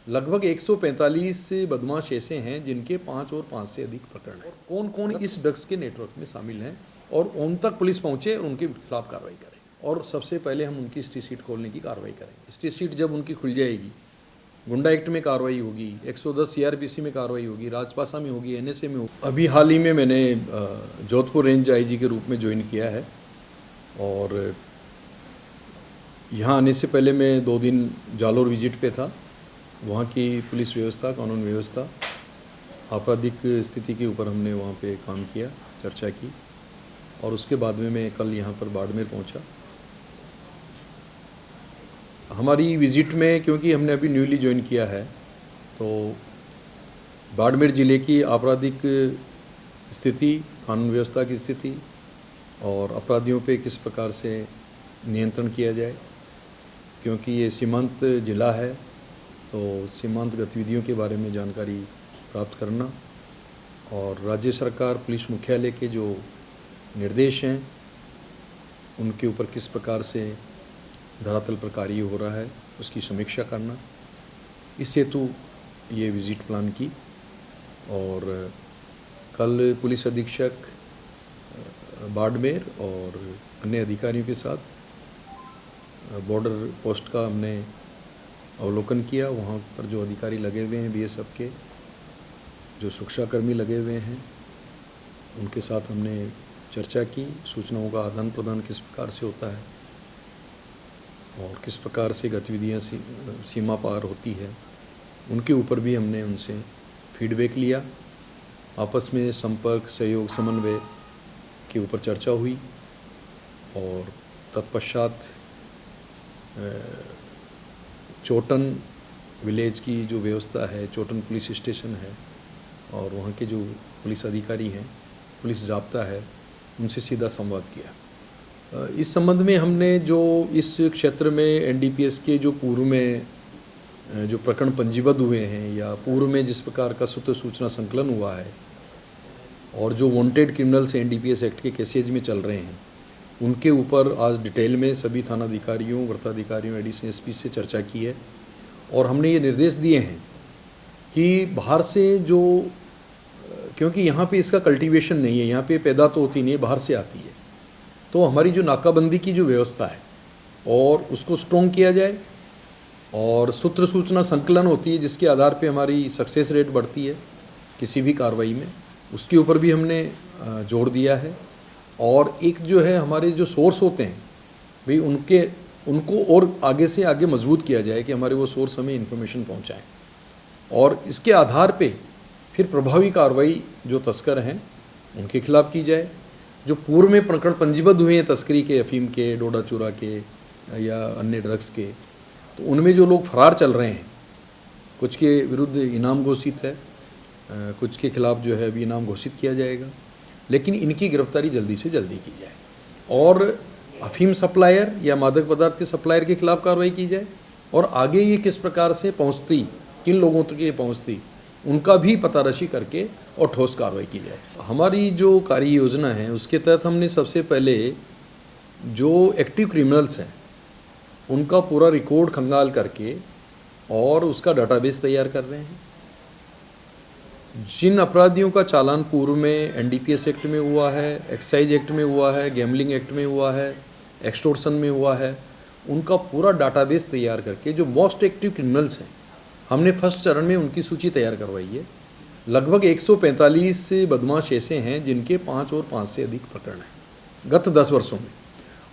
लगभग 145 बदमाश ऐसे हैं जिनके 5 और 5 से अधिक प्रकरण हैं। कौन कौन इस ड्रग्स के नेटवर्क में शामिल हैं और उन तक पुलिस पहुंचे और उनके खिलाफ कार्रवाई करे। और सबसे पहले हम उनकी हिस्ट्री शीट खोलने की कार्रवाई करेंगे। हिस्ट्री शीट जब उनकी खुल जाएगी, गुंडा एक्ट में कार्रवाई होगी, 110 सीआरपीसी में कार्रवाई होगी, राजपासा में होगी, एनएसए में होगी। अभी हाल ही में मैंने जोधपुर रेंज आईजी के रूप में ज्वाइन किया है और यहाँ आने से पहले मैं 2 दिन जालोर विजिट पे था। वहाँ की पुलिस व्यवस्था, कानून व्यवस्था, आपराधिक स्थिति के ऊपर हमने वहाँ पे काम किया, चर्चा की और उसके बाद में मैं कल यहाँ पर बाड़मेर पहुँचा। हमारी विज़िट में, क्योंकि हमने अभी न्यूली ज्वाइन किया है, तो बाड़मेर ज़िले की आपराधिक स्थिति, कानून व्यवस्था की स्थिति और अपराधियों पे किस प्रकार से नियंत्रण किया जाए, क्योंकि ये सीमांत ज़िला है तो सीमांत गतिविधियों के बारे में जानकारी प्राप्त करना और राज्य सरकार पुलिस मुख्यालय के जो निर्देश हैं उनके ऊपर किस प्रकार से धरातल पर कार्य हो रहा है उसकी समीक्षा करना, इस हेतु ये विज़िट प्लान की। और कल पुलिस अधीक्षक बाड़मेर और अन्य अधिकारियों के साथ बॉर्डर पोस्ट का हमने अवलोकन किया। वहाँ पर जो अधिकारी लगे हुए हैं बीएसएफ के, जो सुरक्षाकर्मी लगे हुए हैं, उनके साथ हमने चर्चा की। सूचनाओं का आदान प्रदान किस प्रकार से होता है और किस प्रकार से गतिविधियाँ सीमा पार होती है, उनके ऊपर भी हमने उनसे फीडबैक लिया। आपस में संपर्क, सहयोग, समन्वय के ऊपर चर्चा हुई और तत्पश्चात चोटन विलेज की जो व्यवस्था है, चोटन पुलिस स्टेशन है और वहाँ के जो पुलिस अधिकारी हैं, पुलिस जाब्ता है, उनसे सीधा संवाद किया। इस संबंध में हमने जो इस क्षेत्र में एनडीपीएस के जो पूर्व में जो प्रकरण पंजीबद्ध हुए हैं या पूर्व में जिस प्रकार का सूत्र सूचना संकलन हुआ है और जो वांटेड क्रिमिनल्स एनडीपीएस एक्ट के केसेज में चल रहे हैं, उनके ऊपर आज डिटेल में सभी थानाधिकारियों, वृत्ताधिकारियों, एडीसी एसपी से चर्चा की है और हमने ये निर्देश दिए हैं कि बाहर से जो, क्योंकि यहाँ पे इसका कल्टीवेशन नहीं है, यहाँ पे पैदा तो होती नहीं है, बाहर से आती है, तो हमारी जो नाकाबंदी की जो व्यवस्था है और उसको स्ट्रॉन्ग किया जाए और सूत्र सूचना संकलन होती है जिसके आधार पे हमारी सक्सेस रेट बढ़ती है किसी भी कार्रवाई में, उसके ऊपर भी हमने जोर दिया है। और एक जो है हमारे जो सोर्स होते हैं भाई, उनको और आगे से आगे मजबूत किया जाए कि हमारे वो सोर्स हमें इन्फॉर्मेशन पहुंचाएं और इसके आधार पे फिर प्रभावी कार्रवाई जो तस्कर हैं उनके खिलाफ की जाए। जो पूर्व में प्रकरण पंजीबद्ध हुए हैं तस्करी के, अफीम के, डोडा चूरा के या अन्य ड्रग्स के, तो उनमें जो लोग फरार चल रहे हैं, कुछ के विरुद्ध इनाम घोषित है, कुछ के खिलाफ जो है अभी इनाम घोषित किया जाएगा, लेकिन इनकी गिरफ्तारी जल्दी से जल्दी की जाए और अफीम सप्लायर या मादक पदार्थ के सप्लायर के खिलाफ कार्रवाई की जाए और आगे ये किस प्रकार से पहुंचती, किन लोगों तक ये पहुंचती, उनका भी पताराशी करके और ठोस कार्रवाई की जाए। हमारी जो कार्य योजना है उसके तहत हमने सबसे पहले जो एक्टिव क्रिमिनल्स हैं उनका पूरा रिकॉर्ड खंगाल करके और उसका डाटाबेस तैयार कर रहे हैं। जिन अपराधियों का चालान पूर्व में एनडीपीएस एक्ट में हुआ है, एक्साइज एक्ट में हुआ है, गैम्बलिंग एक्ट में हुआ है, एक्सटोर्शन में हुआ है, उनका पूरा डाटाबेस तैयार करके जो मोस्ट एक्टिव क्रिमिनल्स हैं हमने फर्स्ट चरण में उनकी सूची तैयार करवाई है। लगभग 145 बदमाश ऐसे हैं जिनके 5 और 5 से अधिक प्रकरण हैं गत 10 वर्षों में।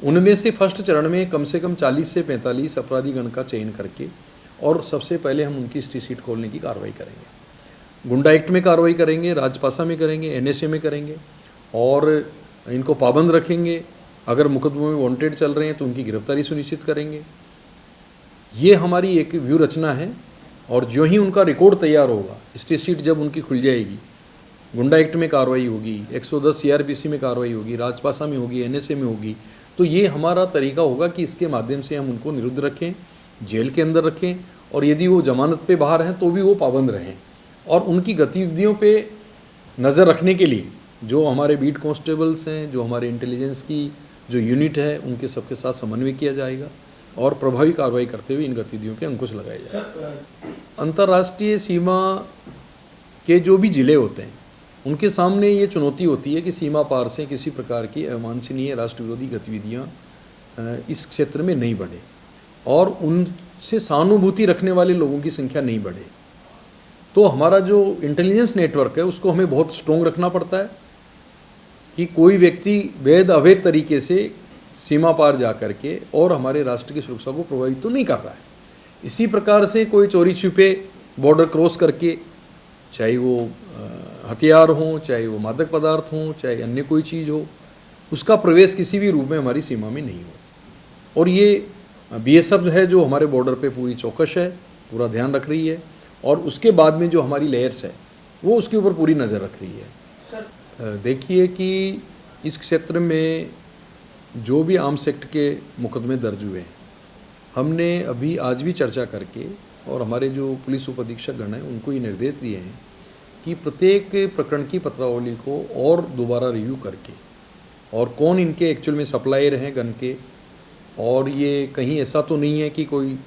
उनमें से फर्स्ट चरण में कम से कम 40 से 45 अपराधी गण का चयन करके और सबसे पहले हम उनकी हिस्ट्री शीट खोलने की कार्रवाई करेंगे। गुंडा एक्ट में कार्रवाई करेंगे, राजपासा में करेंगे, एनएसए में करेंगे और इनको पाबंद रखेंगे। अगर मुकदमों में वांटेड चल रहे हैं तो उनकी गिरफ्तारी सुनिश्चित करेंगे। ये हमारी एक व्यू रचना है और जो ही उनका रिकॉर्ड तैयार होगा, हिस्ट्री शीट जब उनकी खुल जाएगी, गुंडा एक्ट में कार्रवाई होगी, 110 सीआरपीसी में कार्रवाई होगी, राजपासा में होगी, एनएसए में होगी, तो ये हमारा तरीका होगा कि इसके माध्यम से हम उनको निरुद्ध रखें, जेल के अंदर रखें और यदि वो जमानत पे बाहर हैं तो भी वो पाबंद रहें। और उनकी गतिविधियों पे नज़र रखने के लिए जो हमारे बीट कांस्टेबल्स हैं, जो हमारे इंटेलिजेंस की जो यूनिट है, उनके सबके साथ समन्वय किया जाएगा और प्रभावी कार्रवाई करते हुए इन गतिविधियों के अंकुश लगाए जाए। अंतर्राष्ट्रीय सीमा के जो भी जिले होते हैं उनके सामने ये चुनौती होती है कि सीमा पार से किसी प्रकार की अवांछनीय राष्ट्र विरोधी गतिविधियाँ इस क्षेत्र में नहीं बढ़े और उनसे सहानुभूति रखने वाले लोगों की संख्या नहीं बढ़े। तो हमारा जो इंटेलिजेंस नेटवर्क है उसको हमें बहुत स्ट्रॉन्ग रखना पड़ता है कि कोई व्यक्ति वैध अवैध तरीके से सीमा पार जा कर के और हमारे राष्ट्र की सुरक्षा को प्रभावित तो नहीं कर रहा है। इसी प्रकार से कोई चोरी छिपे बॉर्डर क्रॉस करके, चाहे वो हथियार हों, चाहे वो मादक पदार्थ हों, चाहे अन्य कोई चीज़ हो, उसका प्रवेश किसी भी रूप में हमारी सीमा में नहीं हो। और ये बीएसएफ है जो हमारे बॉर्डर पे पूरी चौकस है, पूरा ध्यान रख रही है और उसके बाद में जो हमारी लेयर्स है वो उसके ऊपर पूरी नज़र रख रही है। देखिए कि इस क्षेत्र में जो भी आर्म्स एक्ट के मुकदमे दर्ज हुए हैं, हमने अभी आज भी चर्चा करके और हमारे जो पुलिस उप अधीक्षक गण हैं उनको ये निर्देश दिए हैं कि प्रत्येक प्रकरण की पत्रावली को और दोबारा रिव्यू करके और कौन इनके एक्चुअल में सप्लायर हैं गन के, और ये कहीं ऐसा तो नहीं है कि कोई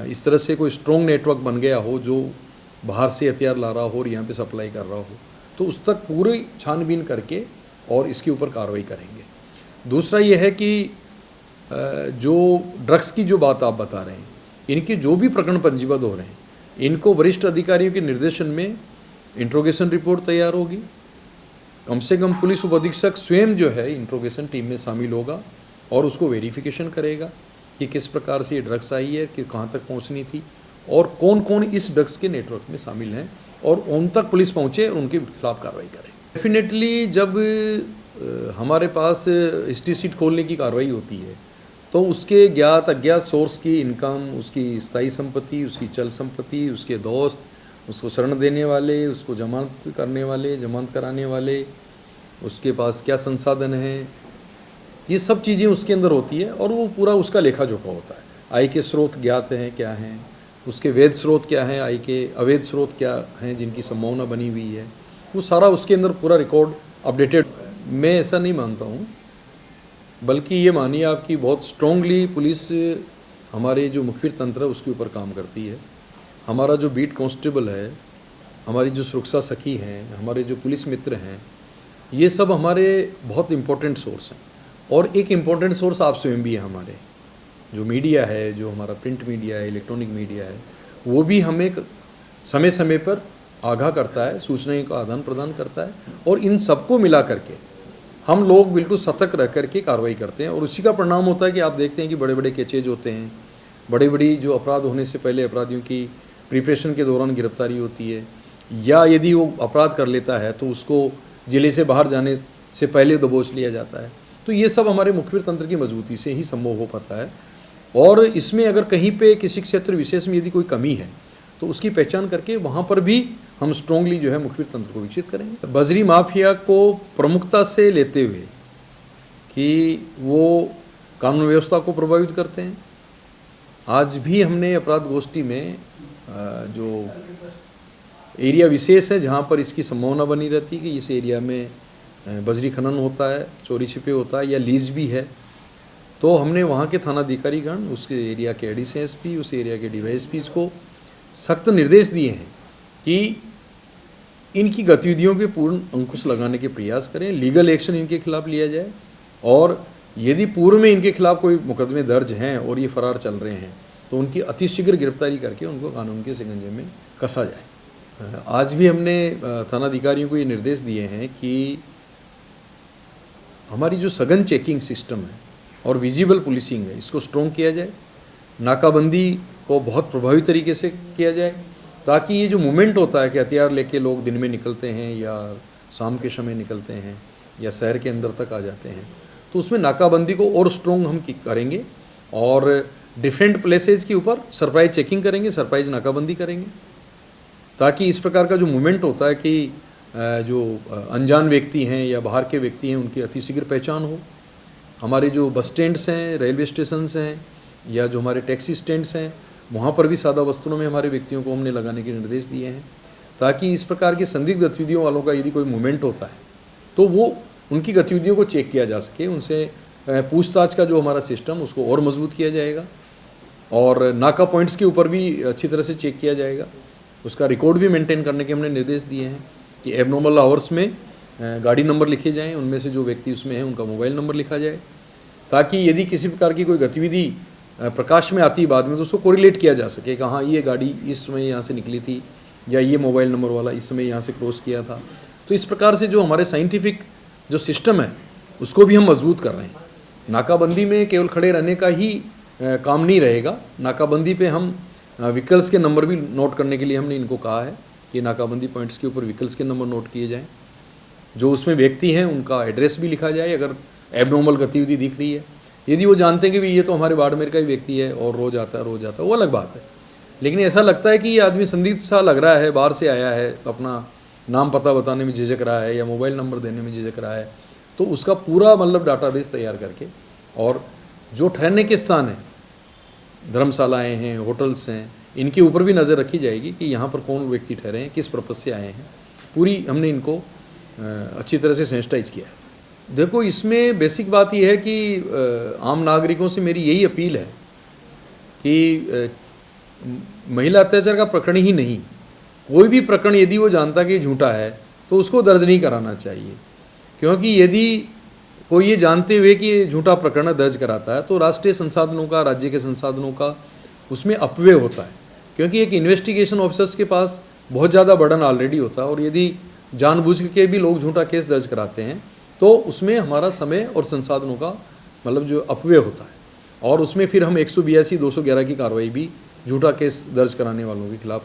इस तरह से कोई स्ट्रॉन्ग नेटवर्क बन गया हो जो बाहर से हथियार ला रहा हो और यहाँ पे सप्लाई कर रहा हो, तो उस तक पूरी छानबीन करके और इसके ऊपर कार्रवाई करेंगे। दूसरा ये है कि जो ड्रग्स की जो बात आप बता रहे हैं, इनके जो भी प्रकरण पंजीबद्ध हो रहे हैं, इनको वरिष्ठ अधिकारियों के निर्देशन में इंट्रोगेशन रिपोर्ट तैयार होगी। कम से कम पुलिस उप अधीक्षक स्वयं जो है इंट्रोगेशन टीम में शामिल होगा और उसको वेरिफिकेशन करेगा कि किस प्रकार से ये ड्रग्स आई है, कि कहाँ तक पहुँचनी थी और कौन कौन इस ड्रग्स के नेटवर्क में शामिल हैं और उन तक पुलिस पहुँचे और उनके खिलाफ कार्रवाई करे। डेफिनेटली जब हमारे पास हिस्ट्री शीट खोलने की कार्रवाई होती है तो उसके ज्ञात अज्ञात सोर्स की इनकम, उसकी स्थायी संपत्ति, उसकी चल संपत्ति, उसके दोस्त, उसको शरण देने वाले, उसको जमानत करने वाले, जमानत कराने वाले, उसके पास क्या संसाधन हैं, ये सब चीज़ें उसके अंदर होती है और वो पूरा उसका लेखा जोखा होता है। आय के स्रोत ज्ञात हैं क्या हैं, उसके वैध स्रोत क्या हैं, आय के अवैध स्रोत क्या हैं जिनकी संभावना बनी हुई है, वो सारा उसके अंदर पूरा रिकॉर्ड अपडेटेड। मैं ऐसा नहीं मानता हूँ, बल्कि ये मानिए आपकी बहुत स्ट्रांगली पुलिस हमारे जो मुखबिर तंत्र है उसके ऊपर काम करती है। हमारा जो बीट कांस्टेबल है, हमारी जो सुरक्षा सखी हैं, हमारे जो पुलिस मित्र हैं, ये सब हमारे बहुत इम्पोर्टेंट सोर्स हैं। और एक इम्पोर्टेंट सोर्स आप स्वयं भी है, हमारे जो मीडिया है, जो हमारा प्रिंट मीडिया है, इलेक्ट्रॉनिक मीडिया है, वो भी हमें समय समय पर आगाह करता है, सूचनाओं का आदान प्रदान करता है और इन सबको मिला करके हम लोग बिल्कुल सतर्क रह करके कार्रवाई करते हैं। और उसी का परिणाम होता है कि आप देखते हैं कि बड़े बड़े केचेज होते हैं, बड़ी बड़ी जो अपराध होने से पहले अपराधियों की प्रिपरेशन के दौरान गिरफ्तारी होती है, या यदि वो अपराध कर लेता है तो उसको ज़िले से बाहर जाने से पहले दबोच लिया जाता है। तो ये सब हमारे मुखबिर तंत्र की मजबूती से ही संभव हो पाता है। और इसमें अगर कहीं पे किसी क्षेत्र विशेष में यदि कोई कमी है तो उसकी पहचान करके वहाँ पर भी हम स्ट्रांगली जो है मुखबिर तंत्र को विकसित करेंगे। बजरी माफिया को प्रमुखता से लेते हुए कि वो कानून व्यवस्था को प्रभावित करते हैं। आज भी हमने अपराध गोष्ठी में जो एरिया विशेष है जहाँ पर इसकी संभावना बनी रहती है कि इस एरिया में बजरी खनन होता है, चोरी छिपे होता है या लीज भी है, तो हमने वहाँ के थानाधिकारीगण, उसके एरिया के एडिशन एसपी, उस एरिया के डीवाईएसपीज को सख्त निर्देश दिए हैं कि इनकी गतिविधियों पे पूर्ण अंकुश लगाने के प्रयास करें, लीगल एक्शन इनके खिलाफ लिया जाए और यदि पूर्व में इनके खिलाफ कोई मुकदमे दर्ज हैं और ये फरार चल रहे हैं तो उनकी अतिशीघ्र गिरफ्तारी करके उनको कानून के शिकंजे में कसा जाए। आज भी हमने थानाधिकारियों को ये निर्देश दिए हैं कि हमारी जो सघन चेकिंग सिस्टम है और विजिबल पुलिसिंग है, इसको स्ट्रॉन्ग किया जाए। नाकाबंदी को बहुत प्रभावी तरीके से किया जाए ताकि ये जो मूवमेंट होता है कि हथियार लेके लोग दिन में निकलते हैं या शाम के समय निकलते हैं या शहर के अंदर तक आ जाते हैं, तो उसमें नाकाबंदी को और स्ट्रॉन्ग हम करेंगे और डिफरेंट प्लेसेज के ऊपर सरप्राइज चेकिंग करेंगे, सरप्राइज नाकाबंदी करेंगे ताकि इस प्रकार का जो मूवमेंट होता है कि जो अनजान व्यक्ति हैं या बाहर के व्यक्ति हैं उनकी अतिशीघ्र पहचान हो। हमारे जो बस स्टैंड्स हैं, रेलवे स्टेशंस हैं या जो हमारे टैक्सी स्टैंड्स हैं, वहाँ पर भी सादा वस्त्रों में हमारे व्यक्तियों को हमने लगाने के निर्देश दिए हैं ताकि इस प्रकार की संदिग्ध गतिविधियों वालों का यदि कोई मूवमेंट होता है तो वो उनकी गतिविधियों को चेक किया जा सके, उनसे पूछताछ का जो हमारा सिस्टम उसको और मजबूत किया जाएगा और नाका पॉइंट्स के ऊपर भी अच्छी तरह से चेक किया जाएगा। उसका रिकॉर्ड भी मेंटेन करने के हमने निर्देश दिए हैं कि एबनॉर्मल आवर्स में गाड़ी नंबर लिखे जाएं, उनमें से जो व्यक्ति उसमें हैं उनका मोबाइल नंबर लिखा जाए, ताकि यदि किसी प्रकार की कोई गतिविधि प्रकाश में आती है बाद में तो उसको कोरिलेट किया जा सके कि हाँ ये गाड़ी इस समय यहाँ से निकली थी या ये मोबाइल नंबर वाला इस समय यहाँ से क्रॉस किया था। तो इस प्रकार से जो हमारे साइंटिफिक जो सिस्टम है उसको भी हम मजबूत कर रहे हैं। नाकाबंदी में केवल खड़े रहने का ही काम नहीं रहेगा, नाकाबंदी पे हम व्हीकल्स के नंबर भी नोट करने के लिए हमने इनको कहा है कि नाकाबंदी पॉइंट्स के ऊपर व्हीकल्स के नंबर नोट किए जाएँ, जो उसमें व्यक्ति हैं उनका एड्रेस भी लिखा जाए अगर एबनॉर्मल गतिविधि दिख रही है। यदि वो जानते हैं कि ये तो हमारे बाड़मेर का ही व्यक्ति है और रोज आता है वो अलग बात है, लेकिन ऐसा लगता है कि ये आदमी संदिग्ध सा लग रहा है, बाहर से आया है, अपना नाम पता बताने में झिझक रहा है या मोबाइल नंबर देने में झिझक रहा है, तो उसका पूरा मतलब डाटाबेस तैयार करके और जो ठहरने के स्थान हैं, धर्मशालाएँ हैं, होटल्स हैं, इनके ऊपर भी नज़र रखी जाएगी कि यहाँ पर कौन व्यक्ति ठहरे हैं, किस पर्पज़ से आए हैं। पूरी हमने इनको अच्छी तरह से सेंसिटाइज किया है। देखो, इसमें बेसिक बात यह है कि आम नागरिकों से मेरी यही अपील है कि महिला अत्याचार का प्रकरण ही नहीं, कोई भी प्रकरण यदि वो जानता कि झूठा है तो उसको दर्ज नहीं कराना चाहिए, क्योंकि यदि कोई ये जानते हुए कि ये झूठा प्रकरण दर्ज कराता है तो राष्ट्रीय संसाधनों का, राज्य के संसाधनों का उसमें अपव्यय होता है, क्योंकि एक इन्वेस्टिगेशन ऑफिसर्स के पास बहुत ज़्यादा बर्डन ऑलरेडी होता है और यदि जानबूझ के भी लोग झूठा केस दर्ज कराते हैं तो उसमें हमारा समय और संसाधनों का मतलब जो अपव्यय होता है, और उसमें फिर हम 182, 211 की कार्रवाई भी झूठा केस दर्ज कराने वालों के खिलाफ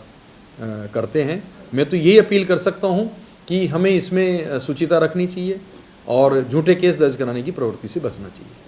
करते हैं। मैं तो यही अपील कर सकता हूं कि हमें इसमें शुचिता रखनी चाहिए और झूठे केस दर्ज कराने की प्रवृत्ति से बचना चाहिए।